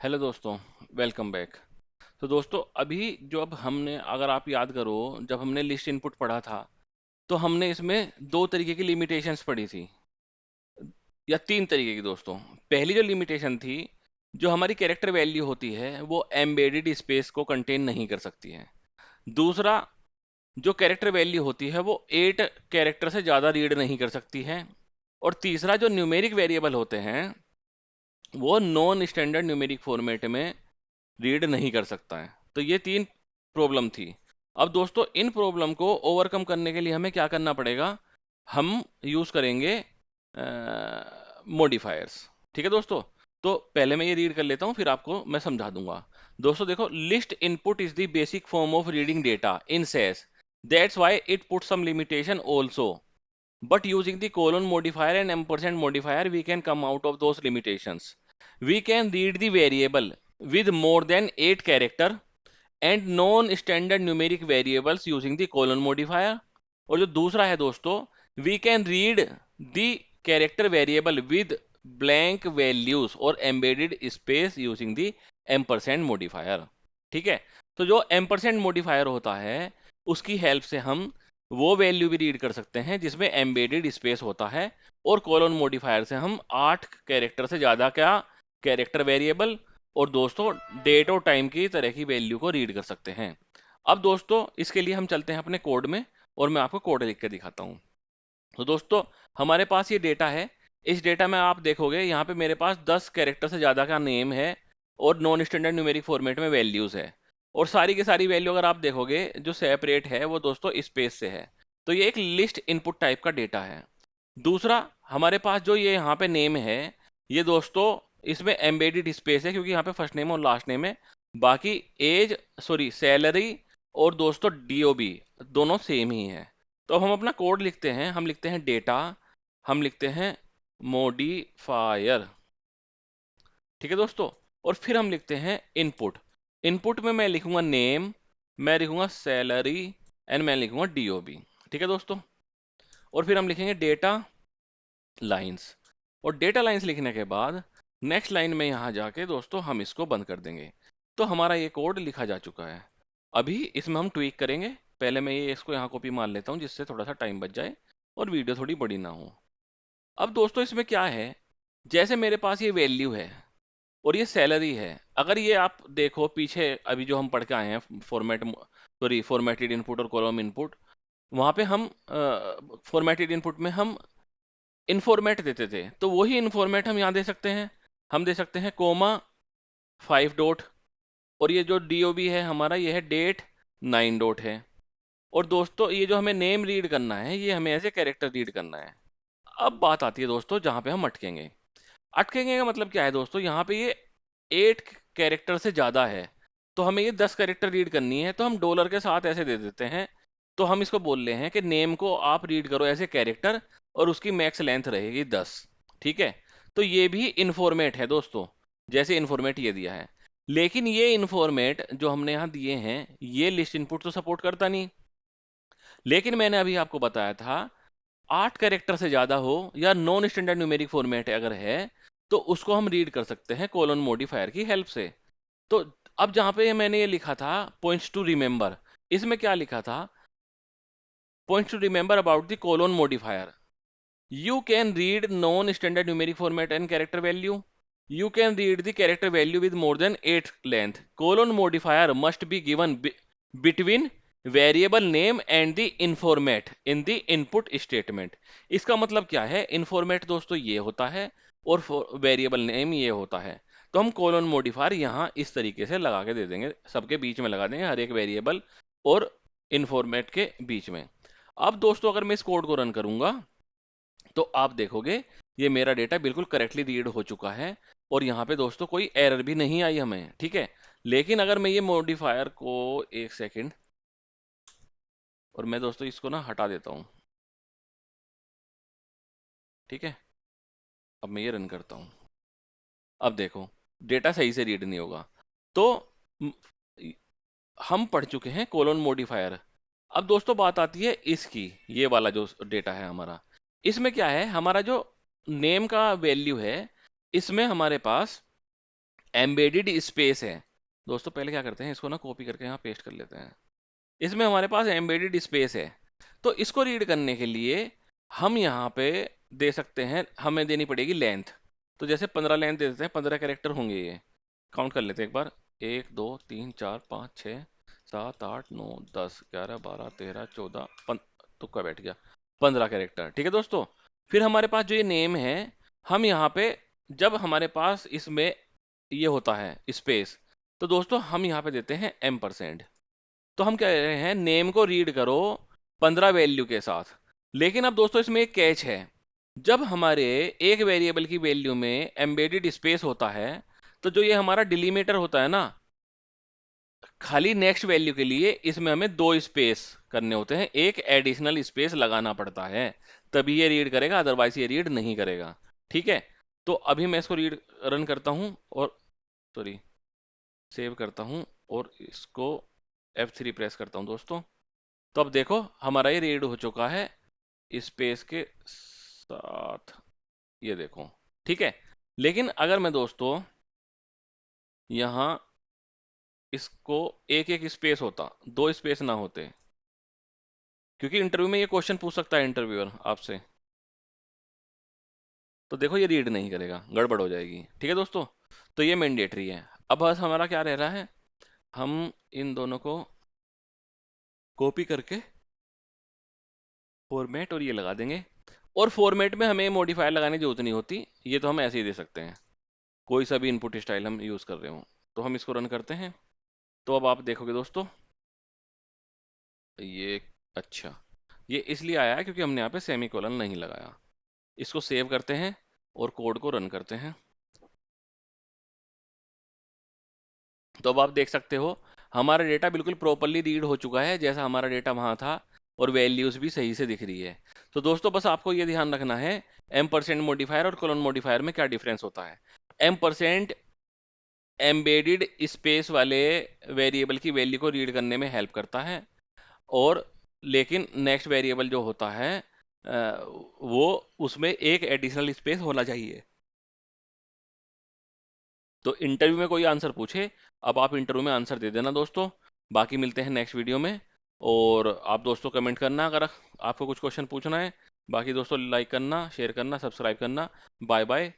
Hello दोस्तों, welcome back. तो दोस्तों अभी जो अब हमने, अगर आप याद करो, जब हमने लिस्ट इनपुट पढ़ा था तो हमने इसमें दो तरीके की लिमिटेशंस पढ़ी थी, या तीन तरीके की दोस्तों। पहली जो लिमिटेशन थी, जो हमारी कैरेक्टर वैल्यू होती है वो एम्बेडेड स्पेस को कंटेन नहीं कर सकती है। दूसरा, जो कैरेक्टर वैल्यू होती है वो 8 कैरेक्टर से ज़्यादा रीड नहीं कर सकती है। और तीसरा, जो न्यूमेरिक वेरिएबल होते हैं वो नॉन स्टैंडर्ड न्यूमेरिक फॉर्मेट में रीड नहीं कर सकता है। तो ये तीन प्रॉब्लम थी। अब दोस्तों इन प्रॉब्लम को ओवरकम करने के लिए हमें क्या करना पड़ेगा? हम यूज करेंगे मॉडिफायर्स। ठीक है दोस्तों। तो पहले मैं ये रीड कर लेता हूँ, फिर आपको मैं समझा दूंगा। दोस्तों देखो, list input is the basic form of reading data in cess, that's why it put some limitation also, but using the colon modifier and ampersand modifier we can come out of those limitations. We can read the variable with more than 8 character and non-standard numeric variables using the colon modifier. और जो दूसरा है दोस्तों, we can read the character variable with blank values और embedded space using the ampersand modifier. ठीक है। तो जो एम्परसेंड मॉडिफायर होता है उसकी हेल्प से हम वो वैल्यू भी रीड कर सकते हैं जिसमें एम्बेडेड स्पेस होता है। और कॉलन मॉडिफायर से हम 8 कैरेक्टर से ज़्यादा क्या कैरेक्टर वेरिएबल और दोस्तों डेट और टाइम की तरह की वैल्यू को रीड कर सकते हैं। अब दोस्तों इसके लिए हम चलते हैं अपने कोड में, और मैं आपको कोड लिख के दिखाता हूँ। तो दोस्तों हमारे पास ये डेटा है। इस डेटा में आप देखोगे यहाँ पे मेरे पास 10 कैरेक्टर से ज़्यादा का नेम है और नॉन स्टैंडर्ड न्यूमेरिक फॉर्मेट में वैल्यूज़ है। और सारी की सारी वैल्यू अगर आप देखोगे जो सेपरेट है वो दोस्तों स्पेस से है। तो ये एक लिस्ट इनपुट टाइप का डेटा है। दूसरा, हमारे पास जो ये यहाँ पे नेम है, ये दोस्तों इसमें एम्बेडेड स्पेस है क्योंकि यहाँ पे फर्स्ट नेम और लास्ट नेम है। बाकी एज, सॉरी सैलरी और दोस्तों डीओबी दोनों सेम ही है। तो अब हम अपना कोड लिखते हैं। हम लिखते हैं डेटा, हम लिखते हैं मॉडिफायर। ठीक है दोस्तों। और फिर हम लिखते हैं इनपुट। इनपुट में मैं लिखूंगा नेम, मैं लिखूंगा सैलरी एंड मैं लिखूंगा डीओबी। ठीक है दोस्तों। और फिर हम लिखेंगे डेटा लाइंस। और डेटा लाइंस लिखने के बाद नेक्स्ट लाइन में यहाँ जाके दोस्तों हम इसको बंद कर देंगे। तो हमारा ये कोड लिखा जा चुका है। अभी इसमें हम ट्वीक करेंगे। पहले मैं ये इसको यहाँ कॉपी मार लेता हूँ जिससे थोड़ा सा टाइम बच जाए और वीडियो थोड़ी बड़ी ना हो। अब दोस्तों इसमें क्या है, जैसे मेरे पास ये वैल्यू है और ये सैलरी है। अगर ये आप देखो पीछे अभी जो हम पढ़ के आए हैं फॉर्मेट, सॉरी फॉर्मेटेड इनपुट और कॉलम इनपुट, वहाँ पे हम फॉर्मेटेड इनपुट में हम इनफॉर्मेट देते थे, तो वही इनफॉर्मेट हम यहाँ दे सकते हैं। हम दे सकते हैं कोमा 5 डॉट, और ये जो डीओबी है हमारा ये है डेट 9 डॉट है। और दोस्तों ये जो हमें नेम रीड करना है ये हमें ऐसे कैरेक्टर रीड करना है। अब बात आती है दोस्तों जहाँ पे हम अटकेंगे। अटकेंगे का मतलब क्या है दोस्तों, यहाँ पे ये 8 कैरेक्टर से ज़्यादा है तो हमें ये 10 कैरेक्टर रीड करनी है, तो हम डॉलर के साथ ऐसे दे देते हैं। तो हम इसको बोल रहे हैं कि नेम को आप रीड करो ऐसे कैरेक्टर और उसकी मैक्स लेंथ रहेगी 10। ठीक है। तो ये भी इन्फॉर्मेट है दोस्तों, जैसे इन्फॉर्मेट ये दिया है। लेकिन ये इन्फॉर्मेट जो हमने यहाँ दिए हैं ये लिस्ट इनपुट तो सपोर्ट करता नहीं। लेकिन मैंने अभी आपको बताया था 8 कैरेक्टर से ज्यादा हो या नॉन स्टैंडर्ड न्यूमेरिक फॉर्मेट अगर है तो उसको हम रीड कर सकते हैं कोलन मॉडिफायर की हेल्प से। तो अब जहां पे मैंने ये लिखा था पॉइंट्स टू रिमेंबर, इसमें क्या लिखा था? Points to remember about the colon modifier, you can read non-standard numeric format and character value. You can read the character value with more than 8 length. Colon modifier must be given between variable name and the informate in the input statement. इसका मतलब क्या है? informate दोस्तों ये होता है और variable name ये होता है। तो हम colon modifier यहाँ इस तरीके से लगा के दे देंगे, सबके बीच में लगा देंगे, हर एक वेरिएबल और informate के बीच में। अब दोस्तों अगर मैं इस कोड को रन करूंगा तो आप देखोगे ये मेरा डेटा बिल्कुल करेक्टली रीड हो चुका है और यहाँ पे दोस्तों कोई एरर भी नहीं आई हमें। ठीक है। लेकिन अगर मैं ये मॉडिफायर को, एक सेकंड, और मैं दोस्तों इसको ना हटा देता हूँ। ठीक है। अब मैं ये रन करता हूँ। अब देखो डेटा सही से रीड नहीं होगा। तो म- हम पढ़ चुके हैं कोलोन मॉडिफायर। अब दोस्तों बात आती है इसकी, ये वाला जो डेटा है हमारा, इसमें क्या है, हमारा जो नेम का वैल्यू है इसमें हमारे पास एम्बेडेड स्पेस है। दोस्तों पहले क्या करते हैं, इसको ना कॉपी करके यहाँ पेस्ट कर लेते हैं। इसमें हमारे पास एम्बेडेड स्पेस है, तो इसको रीड करने के लिए हम यहाँ पे दे सकते हैं, हमें देनी पड़ेगी लेंथ। तो जैसे 15 लेंथ दे देते हैं, 15 कैरेक्टर होंगे ये। काउंट कर लेते हैं एक बार, 1 2 3 4 5 6 7 8 9 10 11 12 13 14 तुक्का बैठ गया, 15 कैरेक्टर। ठीक है दोस्तों। फिर हमारे पास जो ये नेम है, हम यहाँ पे जब हमारे पास इसमें ये होता है स्पेस, तो दोस्तों हम यहाँ पे देते हैं M%। तो हम कह रहे हैं नेम को रीड करो 15 वैल्यू के साथ। लेकिन अब दोस्तों इसमें एक कैच है, जब हमारे एक वेरिएबल की वैल्यू में एम्बेडेड स्पेस होता है, तो जो ये हमारा डिलीमीटर होता है ना, खाली नेक्स्ट वैल्यू के लिए इसमें हमें 2 स्पेस करने होते हैं, एक एडिशनल स्पेस लगाना पड़ता है, तभी ये रीड करेगा, अदरवाइज ये रीड नहीं करेगा। ठीक है। तो अभी मैं इसको रीड रन करता हूं और सॉरी सेव करता हूं और इसको F3 प्रेस करता हूं दोस्तों। तो अब देखो हमारा ये रीड हो चुका है स्पेस के साथ, ये देखो। ठीक है। लेकिन अगर मैं दोस्तों यहाँ इसको एक एक स्पेस होता, 2 स्पेस ना होते, क्योंकि इंटरव्यू में ये क्वेश्चन पूछ सकता है इंटरव्यूअर आपसे, तो देखो ये रीड नहीं करेगा, गड़बड़ हो जाएगी। ठीक है दोस्तों। तो ये मैंडेटरी है। अब बस हमारा क्या रह रहा है, हम इन दोनों को कॉपी करके फॉर्मेट और ये लगा देंगे। और फॉर्मेट में हमें मॉडिफायर लगाने की जरूरत नहीं होती, ये तो हम ऐसे ही दे सकते हैं, कोई सा भी इनपुट स्टाइल हम यूज कर रहे हो। तो हम इसको रन करते हैं। तो अब आप देखोगे दोस्तों ये, अच्छा, ये इसलिए आया है क्योंकि हमने यहाँ पे सेमीकोलन नहीं लगाया। इसको सेव करते हैं और कोड को रन करते हैं। तो अब आप देख सकते हो हमारा डेटा बिल्कुल प्रॉपरली रीड हो चुका है, जैसा हमारा डेटा वहाँ था, और वैल्यूज भी सही से दिख रही है। तो दोस्तों बस आपको ये ध्यान रखना है M% मॉडिफायर और कोलन मॉडिफायर में क्या डिफरेंस होता है। M% एम्बेडेड स्पेस वाले वेरिएबल की वैल्यू को रीड करने में हेल्प करता है, और लेकिन नेक्स्ट वेरिएबल जो होता है वो उसमें एक एडिशनल स्पेस होना चाहिए। तो इंटरव्यू में कोई आंसर पूछे, अब आप इंटरव्यू में आंसर दे देना दोस्तों। बाकी मिलते हैं नेक्स्ट वीडियो में। और आप दोस्तों कमेंट करना अगर आपको कुछ क्वेश्चन पूछना है। बाकी दोस्तों लाइक करना, शेयर करना, सब्सक्राइब करना। Bye bye.